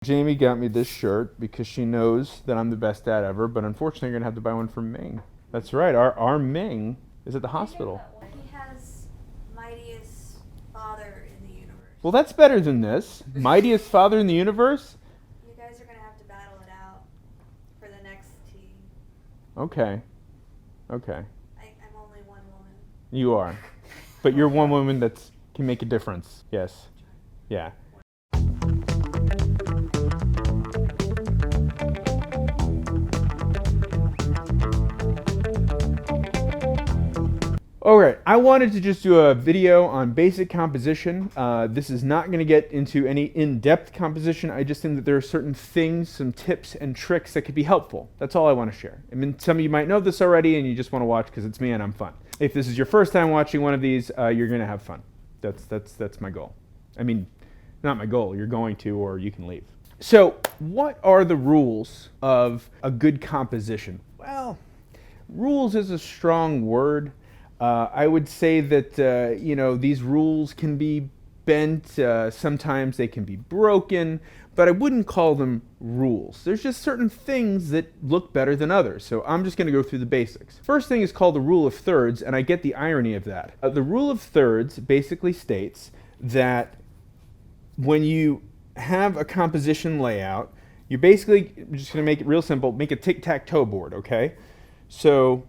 Jamie got me this shirt because she knows that I'm the best dad ever, but unfortunately you're going to have to buy one from Ming. That's right, our Ming is at the hospital. He has mightiest father in the universe. Well, that's better than this. Mightiest father in the universe? You guys are going to have to battle it out for the next team. Okay. I'm only one woman. You are. But you're one woman that can make a difference. Yes. Yeah. Alright, I wanted to just do a video on basic composition. This is not going to get into any in-depth composition. I just think that there are certain things, some tips and tricks that could be helpful. That's all I want to share. I mean, some of you might know this already and you just want to watch because it's me and I'm fun. If this is your first time watching one of these, you're going to have fun. That's my goal. I mean, not my goal. You're going to, or you can leave. So, what are the rules of a good composition? Well, rules is a strong word. I would say that, these rules can be bent, sometimes they can be broken, but I wouldn't call them rules. There's just certain things that look better than others, so I'm just going to go through the basics. First thing is called the rule of thirds, and I get the irony of that. The rule of thirds basically states that when you have a composition layout, you're basically just going to make it real simple, make a tic-tac-toe board, okay? So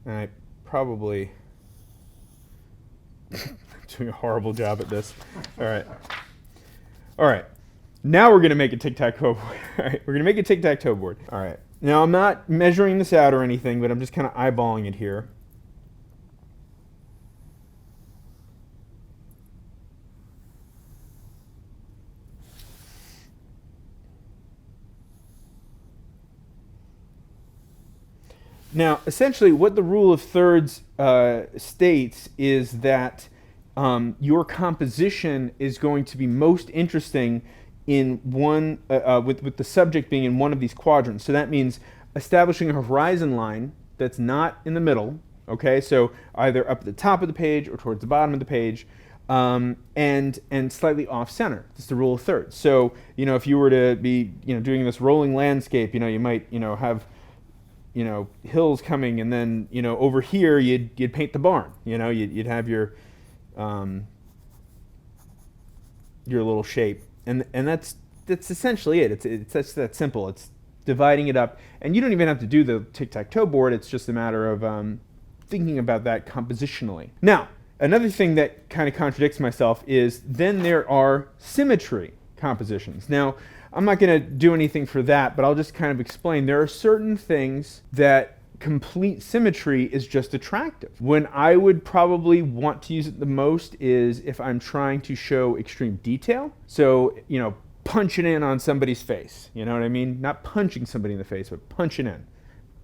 and I probably doing a horrible job at this. All right. Now we're gonna make a tic-tac-toe board. All right, we're gonna make a tic-tac-toe board. All right. Now I'm not measuring this out or anything, but I'm just kind of eyeballing it here. Now, essentially, what the rule of thirds states is that your composition is going to be most interesting in one, with the subject being in one of these quadrants. So that means establishing a horizon line that's not in the middle, okay? So either up at the top of the page or towards the bottom of the page, and slightly off center. That's the rule of thirds. So, if you were to be, doing this rolling landscape, you might, have hills coming, and then over here you'd paint the barn. You'd have your little shape, and that's essentially it. It's that simple. It's dividing it up, and you don't even have to do the tic-tac-toe board. It's just a matter of thinking about that compositionally. Now, another thing that kind of contradicts myself is then there are symmetry compositions. Now, I'm not going to do anything for that, but I'll just kind of explain. There are certain things that complete symmetry is just attractive. When I would probably want to use it the most is if I'm trying to show extreme detail. So, punching in on somebody's face. You know what I mean? Not punching somebody in the face, but punching in.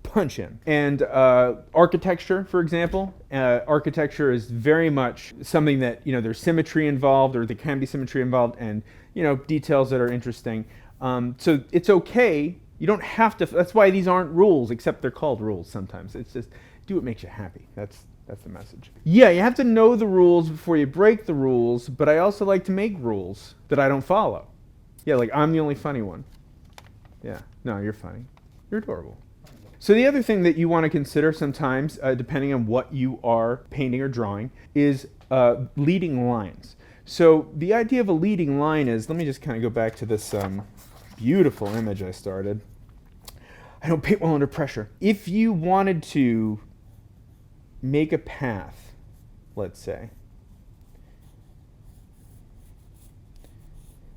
Punch in. And architecture, for example. Architecture is very much something that, there's symmetry involved, or there can be symmetry involved, and, details that are interesting. So it's okay. You don't have to. That's why these aren't rules, except they're called rules sometimes. It's just do what makes you happy. That's the message. Yeah, you have to know the rules before you break the rules, but I also like to make rules that I don't follow. Yeah, like I'm the only funny one. Yeah, no, you're funny. You're adorable. So the other thing that you want to consider sometimes, depending on what you are painting or drawing, is leading lines. So the idea of a leading line is, let me just kind of go back to this beautiful image I started. I don't paint well under pressure. If you wanted to make a path, let's say,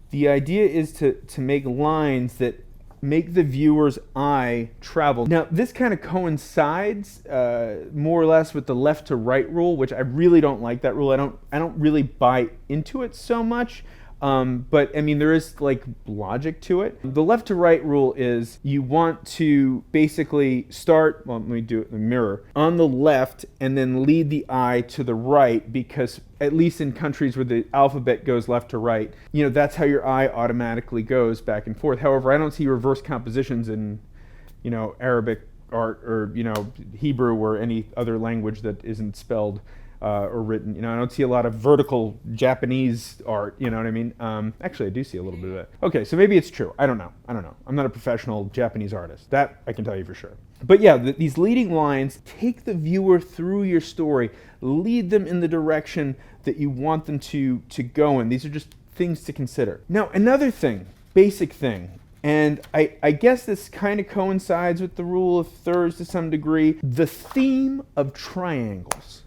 the idea is to make lines that make the viewer's eye travel. Now, this kind of coincides more or less with the left to right rule, which I really don't like that rule. I don't really buy into it so much. But I mean, there is like logic to it. The left to right rule is you want to basically start, well, let me do it in the mirror, on the left and then lead the eye to the right, because at least in countries where the alphabet goes left to right, that's how your eye automatically goes back and forth. However, I don't see reverse compositions in, Arabic art, or Hebrew or any other language that isn't spelled or written. I don't see a lot of vertical Japanese art. You know what I mean? Actually, I do see a little bit of it. Okay, so maybe it's true. I don't know. I'm not a professional Japanese artist. That I can tell you for sure. But yeah, these leading lines take the viewer through your story, lead them in the direction that you want them to go in. These are just things to consider. Now, another thing, basic thing, and I guess this kind of coincides with the rule of thirds to some degree, the theme of triangles.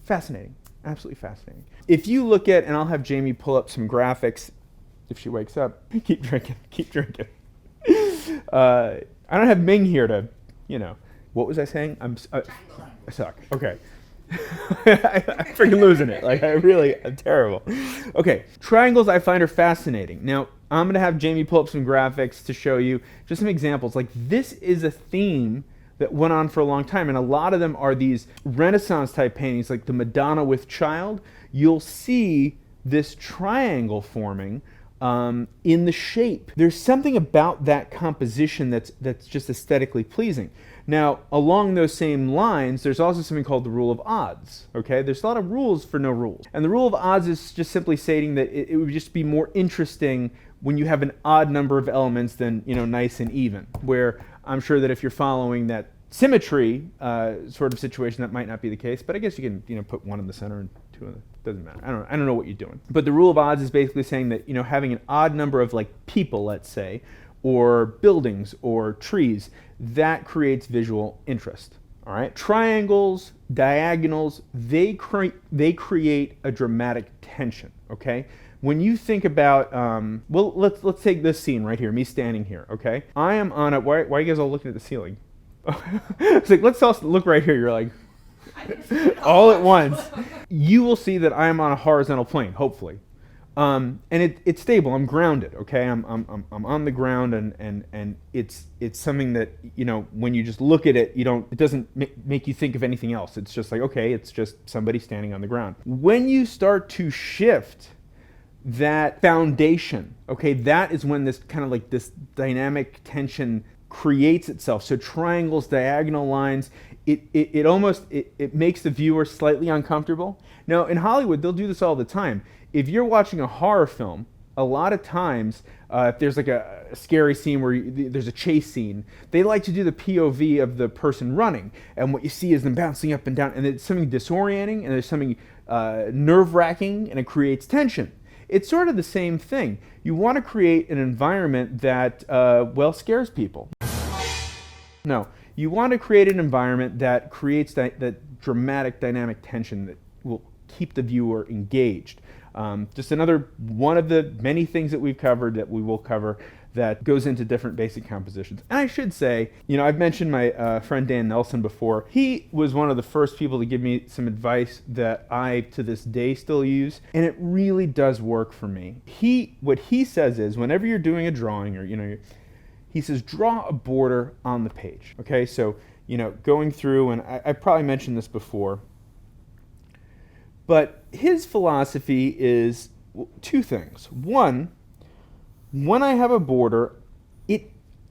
Fascinating. Absolutely fascinating. If you look at, and I'll have Jamie pull up some graphics if she wakes up. Keep drinking. I don't have Ming here to, what was I saying? I suck. Okay. I'm freaking losing it. I'm terrible. Okay, triangles I find are fascinating. Now, I'm going to have Jamie pull up some graphics to show you just some examples. This is a theme that went on for a long time, and a lot of them are these Renaissance type paintings, like the Madonna with Child. You'll see this triangle forming in the shape. There's something about that composition that's just aesthetically pleasing. Now, along those same lines, there's also something called the rule of odds. Okay, there's a lot of rules for no rules, and the rule of odds is just simply stating that it would just be more interesting when you have an odd number of elements than nice and even. Where I'm sure that if you're following that symmetry sort of situation, that might not be the case. But I guess you can put one in the center and two in the. Doesn't matter. I don't know what you're doing. But the rule of odds is basically saying that having an odd number of people, let's say, or buildings or trees, that creates visual interest. All right. Triangles, diagonals, they create a dramatic tension. Okay. When you think about, let's take this scene right here, me standing here, okay? I am on a, why are you guys all looking at the ceiling? It's let's all look right here. You're like, all at once. You will see that I am on a horizontal plane, hopefully. And it's stable, I'm grounded, okay? I'm on the ground, and it's something that, when you just look at it, it doesn't make you think of anything else. It's just okay, it's just somebody standing on the ground. When you start to shift that foundation, okay, that is when this kind of this dynamic tension creates itself. So triangles, diagonal lines, it almost makes the viewer slightly uncomfortable. Now, in Hollywood, they'll do this all the time. If you're watching a horror film, a lot of times, if there's a scary scene where there's a chase scene, they like to do the POV of the person running, and what you see is them bouncing up and down, and it's something disorienting, and there's something nerve-wracking, and it creates tension. It's sort of the same thing. You want to create an environment that, scares people. No, you want to create an environment that creates that dramatic, dynamic tension that will keep the viewer engaged. Just another one of the many things that we've covered, that we will cover, that goes into different basic compositions. And I should say, I've mentioned my friend Dan Nelson before. He was one of the first people to give me some advice that I, to this day, still use, and it really does work for me. What he says is, whenever you're doing a drawing, or he says, draw a border on the page. Okay, so going through, and I probably mentioned this before, but his philosophy is two things. One, when I have a border,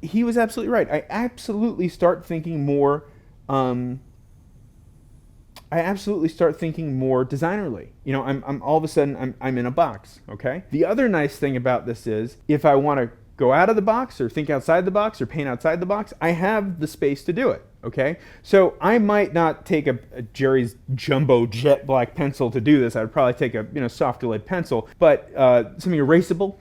he was absolutely right. I absolutely start thinking more designerly. I'm all of a sudden I'm in a box, okay? The other nice thing about this is, if I want to go out of the box or think outside the box or paint outside the box, I have the space to do it, okay? So I might not take a Jerry's jumbo jet black pencil to do this. I would probably take a softer lead pencil, but something erasable.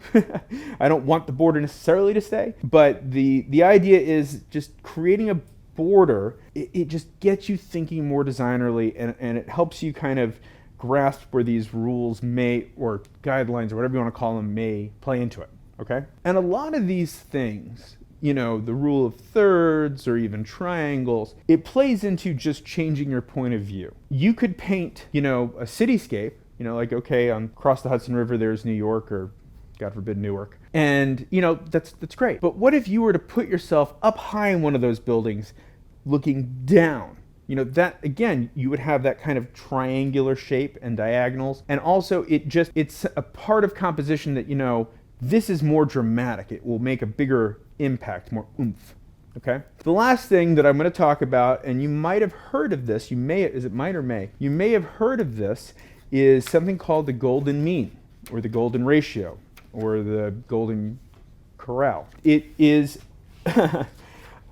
I don't want the border necessarily to stay, but the idea is just creating a border. It just gets you thinking more designerly, and it helps you kind of grasp where these rules may, or guidelines, or whatever you want to call them, may play into it. Okay? And a lot of these things, the rule of thirds or even triangles, it plays into just changing your point of view. You could paint, a cityscape, okay, across the Hudson River there's New York, or God forbid Newark. And, that's great. But what if you were to put yourself up high in one of those buildings looking down? That, again, you would have that kind of triangular shape and diagonals. And also, it's a part of composition that, this is more dramatic. It will make a bigger impact, more oomph. Okay. The last thing that I'm going to talk about, and you might have heard of this, you may have heard of this, is something called the golden mean, or the golden ratio, or the golden corral. It is, I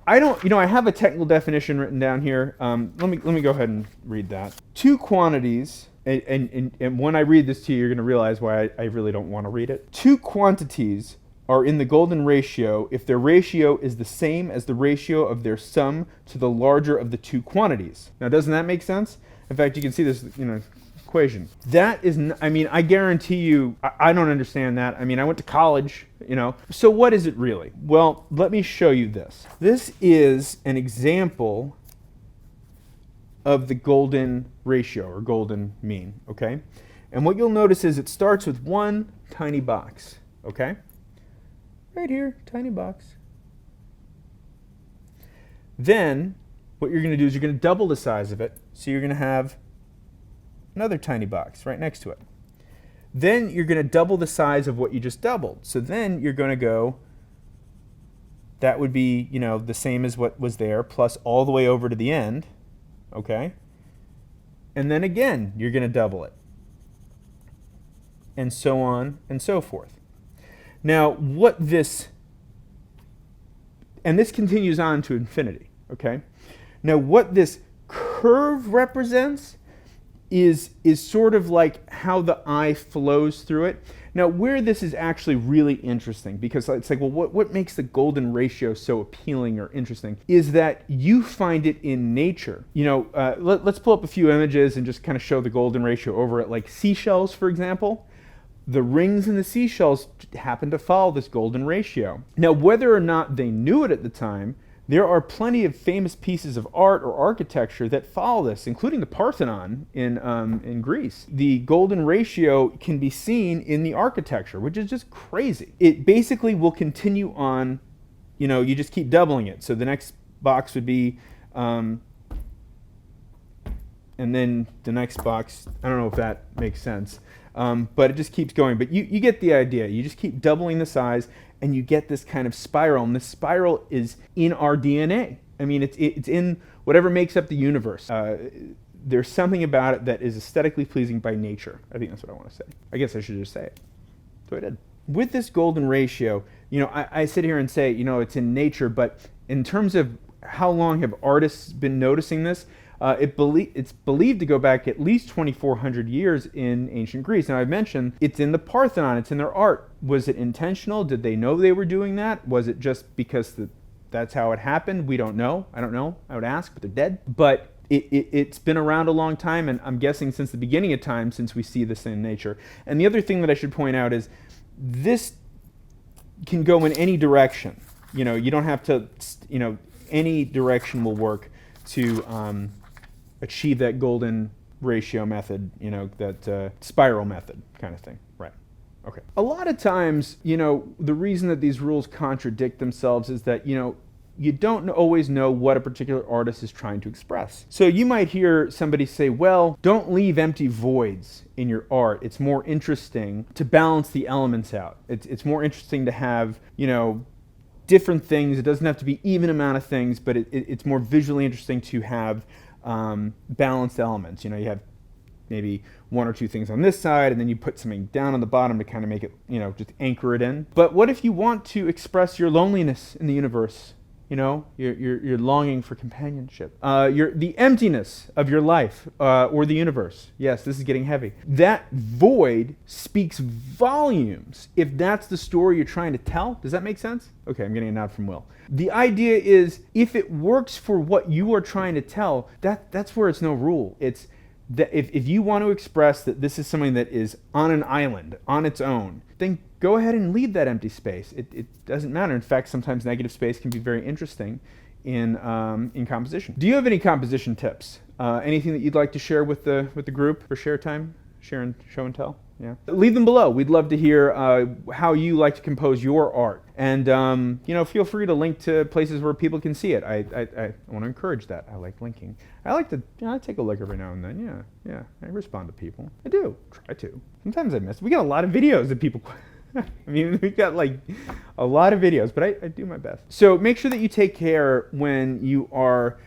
have a technical definition written down here. Let me go ahead and read that. Two quantities, and when I read this to you, you're going to realize why I really don't want to read it. Two quantities are in the golden ratio if their ratio is the same as the ratio of their sum to the larger of the two quantities. Now, doesn't that make sense? In fact, you can see this, equation. That is, I guarantee you, I don't understand that. I went to college, So what is it really? Well, let me show you this. This is an example of the golden ratio, or golden mean, okay? And what you'll notice is it starts with one tiny box, okay? Right here, tiny box. Then, what you're going to do is you're going to double the size of it. So you're going to have another tiny box right next to it. Then you're going to double the size of what you just doubled. So then you're going to go, that would be, the same as what was there, plus all the way over to the end, okay? And then again, you're going to double it. And so on and so forth. Now, this continues on to infinity, okay? Now, what this curve represents is sort of like how the eye flows through it. Now, where this is actually really interesting, because it's like, well, what makes the golden ratio so appealing or interesting is that you find it in nature. Let's pull up a few images and just kind of show the golden ratio over it, like seashells, for example. The rings in the seashells happen to follow this golden ratio. Now, whether or not they knew it at the time, there are plenty of famous pieces of art or architecture that follow this, including the Parthenon in Greece. The golden ratio can be seen in the architecture, which is just crazy. It basically will continue on, you just keep doubling it. So the next box would be, and then the next box, I don't know if that makes sense. But it just keeps going. But you get the idea. You just keep doubling the size, and you get this kind of spiral. And this spiral is in our DNA. It's in whatever makes up the universe. There's something about it that is aesthetically pleasing by nature. I think that's what I want to say. I guess I should just say it. So I did. With this golden ratio, I sit here and say, it's in nature. But in terms of how long have artists been noticing this, it's believed to go back at least 2,400 years in ancient Greece. Now, I mentioned it's in the Parthenon, it's in their art. Was it intentional? Did they know they were doing that? Was it just because that's how it happened? We don't know. I don't know. I would ask, but they're dead. But it's been around a long time, and I'm guessing since the beginning of time, since we see this in nature. And the other thing that I should point out is this can go in any direction. You don't have to, any direction will work to achieve that golden ratio method, that spiral method kind of thing. Right. Okay. A lot of times, the reason that these rules contradict themselves is that, you don't always know what a particular artist is trying to express. So you might hear somebody say, well, don't leave empty voids in your art. It's more interesting to balance the elements out. It's more interesting to have, different things. It doesn't have to be even amount of things, but it's more visually interesting to have balanced elements. You have maybe one or two things on this side, and then you put something down on the bottom to kind of make it, just anchor it in. But what if you want to express your loneliness in the universe? You're longing for companionship. The emptiness of your life or the universe. Yes, this is getting heavy. That void speaks volumes if that's the story you're trying to tell. Does that make sense? Okay, I'm getting a nod from Will. The idea is if it works for what you are trying to tell, that's where it's no rule. It's that if you want to express that this is something that is on an island, on its own, then go ahead and leave that empty space. It doesn't matter. In fact, sometimes negative space can be very interesting in composition. Do you have any composition tips? Anything that you'd like to share with the group for share time? Share and show and tell? Yeah. Leave them below. We'd love to hear how you like to compose your art. And feel free to link to places where people can see it. I want to encourage that. I like linking. I like to I take a look every now and then. Yeah. I respond to people. I do. Try to. Sometimes I miss. We get a lot of videos that people I mean, we've got like a lot of videos, but I do my best. So make sure that you take care when you are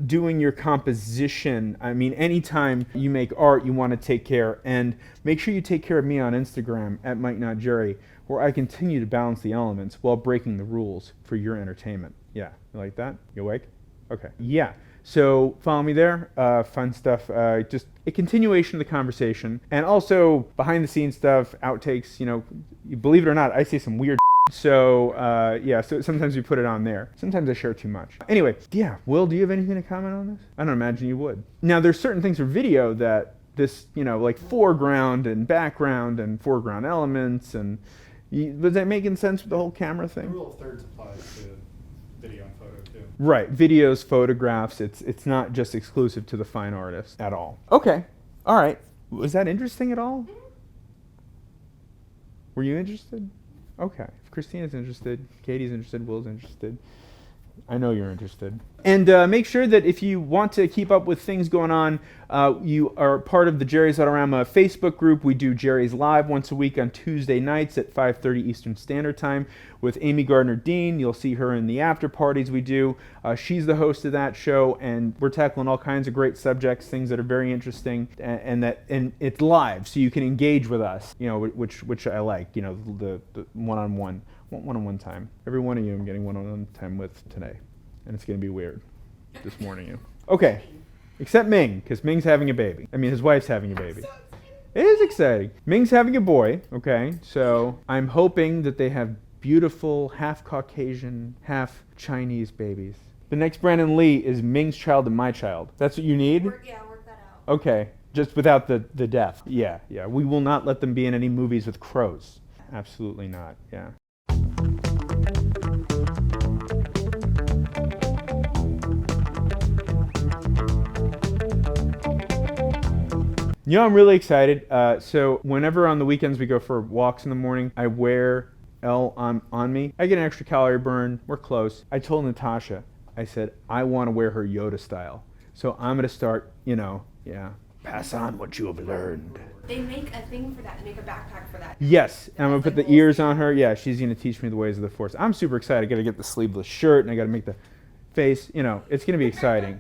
doing your composition. I mean, anytime you make art, you want to take care. And make sure you take care of me on Instagram at Mike Not Jerry, where I continue to balance the elements while breaking the rules for your entertainment. Yeah, you like that? You awake? Okay. Yeah. So follow me there. Fun stuff. Just a continuation of the conversation, and also behind the scenes stuff, outtakes. You know, believe it or not, I say some weird. So yeah. So sometimes we put it on there. Sometimes I share too much. Anyway, yeah. Will, do you have anything to comment on this? I don't imagine you would. Now, there's certain things for video that this, you know, like foreground and foreground elements, and was that making sense with the whole camera thing? The rule of thirds applies to video and photo too. Right, videos, photographs, it's not just exclusive to the fine artist at all. Okay, all right. Was that interesting at all? Were you interested? Okay, if Christina's interested, Katie's interested, Will's interested, I know you're interested. And make sure that if you want to keep up with things going on, you are part of the Jerry's Autorama Facebook group. We do Jerry's Live once a week on Tuesday nights at 5:30 Eastern Standard Time with Amy Gardner-Dean. You'll see her in the after parties we do. She's the host of that show, and we're tackling all kinds of great subjects, things that are very interesting, and it's live, so you can engage with us, you know, which I like, you know, the one-on-one time. Every one of you I'm getting one-on-one time with today. And it's going to be weird. Just warning you. Okay. Except Ming, because Ming's having a baby. I mean, his wife's having a baby. It is exciting. Ming's having a boy, okay? So I'm hoping that they have beautiful, half Caucasian, half Chinese babies. The next Brandon Lee is Ming's child and my child. That's what you need? Work that out. Okay. Just without the death. Yeah. We will not let them be in any movies with crows. Absolutely not. Yeah. You know, I'm really excited. So whenever on the weekends we go for walks in the morning, I wear L on me. I get an extra calorie burn. We're close. I told Natasha, I said, I want to wear her Yoda style. So I'm going to start, you know, pass on what you have learned. They make a thing for that. They make a backpack for that. Yes, and I'm going to put the ears on her. Yeah, she's going to teach me the ways of the Force. I'm super excited. I got to get the sleeveless shirt, and I got to make the face. You know, it's going to be exciting.